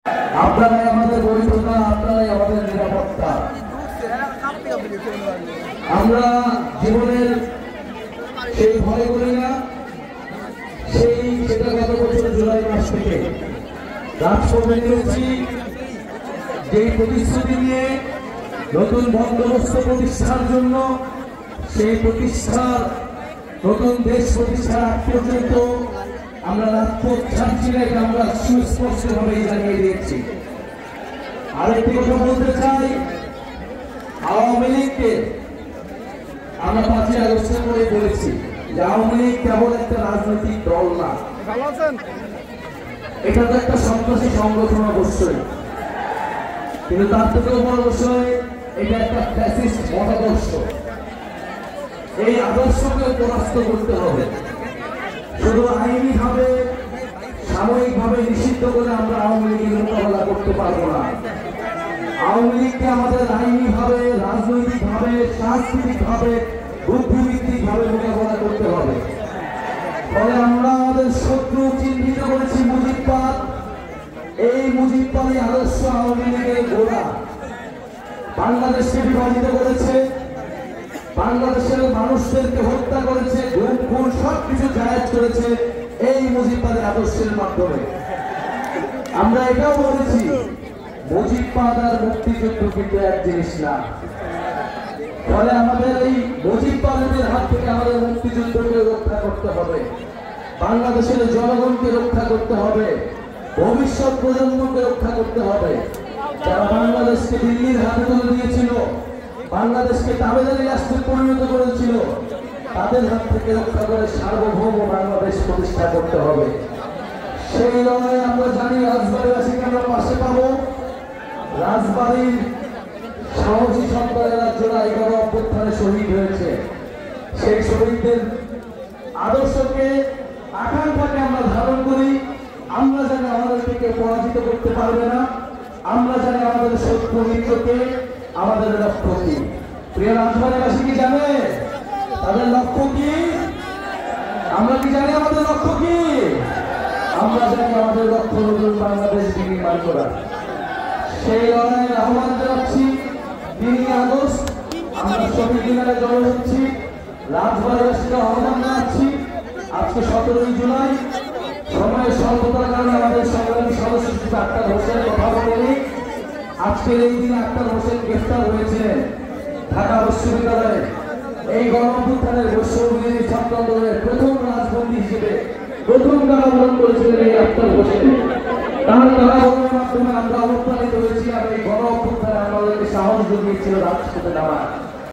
আপনারাই আমাদের বৈধতা, আপনারাই আমাদের নিরাপত্তা। আমরা জীবনের সেই ভয় করি না, সেটা গত বছর জুলাই মাস থেকে রাজপথে নেমেছি, যেই প্রতিশ্রুতি নিয়ে নতুন বন্দোবস্ত প্রতিষ্ঠার জন্য, সেই প্রতিষ্ঠার নতুন দেশ প্রতিষ্ঠার আগ পর্যন্ত আমরা রাজপথ ছাড়ছি না, এটা আমরা সুস্পষ্টভাবে জানিয়ে দিয়েছি। আরেকটি কথা বলতে চাই, আওয়ামী লীগকে আমরা 5ই আগস্টের পরে বলেছি যে আওয়ামী লীগ কেবল একটা রাজনৈতিক দল না, এটা তো একটা সন্ত্রাসী সংগঠন অবশ্যই, কিন্তু তার থেকেও বড় বিষয় এটা একটা ফ্যাসিস্ট মতাদর্শ। এই আদর্শকে পরাস্ত করতে হবে। শুধু আইনিভাবে সাময়িকভাবে নিষিদ্ধ করে আমরা আওয়ামী লীগের মোকাবেলা করতে পারবো না। আওয়ামী লীগকে আমাদের আইনিভাবে, রাজনৈতিকভাবে, সাংস্কৃতিকভাবে, বুদ্ধিভিত্তিকভাবে মোকাবেলা করতে হবে। ফলে আমরা আমাদের শত্রু চিহ্নিত করেছি মুজিববাদ। এই মুজিববাদী আদর্শ আওয়ামী লীগের গোড়া। বাংলাদেশকে বিভাজিত করেছে, বাংলাদেশের মানুষদেরকে হত্যা করেছে, গুম খুন সবকিছু জায়েজ করেছে এই মুজিববাদী আদর্শের মাধ্যমে। আমরা এটাও বলেছি মুজিববাদ আর মুক্তিযুদ্ধ কিন্তু এক জিনিস না। ফলে আমাদের এই মুজিববাদীদের হাত থেকে আমাদের মুক্তিযুদ্ধকে রক্ষা করতে হবে, বাংলাদেশের জনগণকে রক্ষা করতে হবে, ভবিষ্যৎ প্রজন্মকে রক্ষা করতে হবে। যারা বাংলাদেশকে দিল্লির হাতে তুলে দিয়েছিল, বাংলাদেশকে তাবেদারি রাষ্ট্রে পরিণত করেছিল, তাদের হাত থেকে রক্ষা করে সার্বভৌম বাংলাদেশ প্রতিষ্ঠা করতে হবে। সেই লড়াই আমরা জানি রাজবাড়িবাসীকে আমরা পাশে পাবো। রাজবাড়ির সাহসী সন্তানেরা যারা 11 অভ্যুত্থানে শহীদ হয়েছে, সেই শহীদদের আদর্শকে, আকাঙ্ক্ষাকে আমরা ধারণ করি। আমরা জানি আমাদেরকে পরাজিত করতে পারবে না, আমরা জানি আমাদের শত্রু মিত্রকে, আমাদের লক্ষ্য কি। প্রিয় রাজবাড়িবাসী কি জানে তাদের লক্ষ্য কি? আমরা কি জানি আমাদের লক্ষ্য কি? আমরা জানি আমাদের লক্ষ্য নতুন বাংলাদেশ বিনির্মাণ করা। সেই লড়াইয়ের আহ্বান জানাচ্ছি। 3 আগস্ট আমরা শহীদ মিনারে জড়ো হচ্ছি, রাজবাড়িবাসীকে আহ্বান জানাচ্ছি। আজকে 17ই জুলাই, সময়ের স্বল্পতার কারণে আমাদের সংগ্রামী সদস্য আক্তার হোসেন কথা বলেনি। আজকের এই দিনে আক্তার হোসেন গ্রেফতার হয়েছিলেন ঢাকা বিশ্ববিদ্যালয়ে। এই গণঅভ্যুত্থানের বৈষম্যবিরোধী ছাত্র আন্দোলনের প্রথম রাজবন্দী হিসেবে প্রথম কারাবরণ করেছিলেন এই আক্তার হোসেন। তার কারাবরণের মাধ্যমে আমরা অনুপ্রাণিত হয়েছিলাম, এই গণঅভ্যুত্থানে আমাদেরকে সাহস জুগিয়েছিল রাজপথে নামার।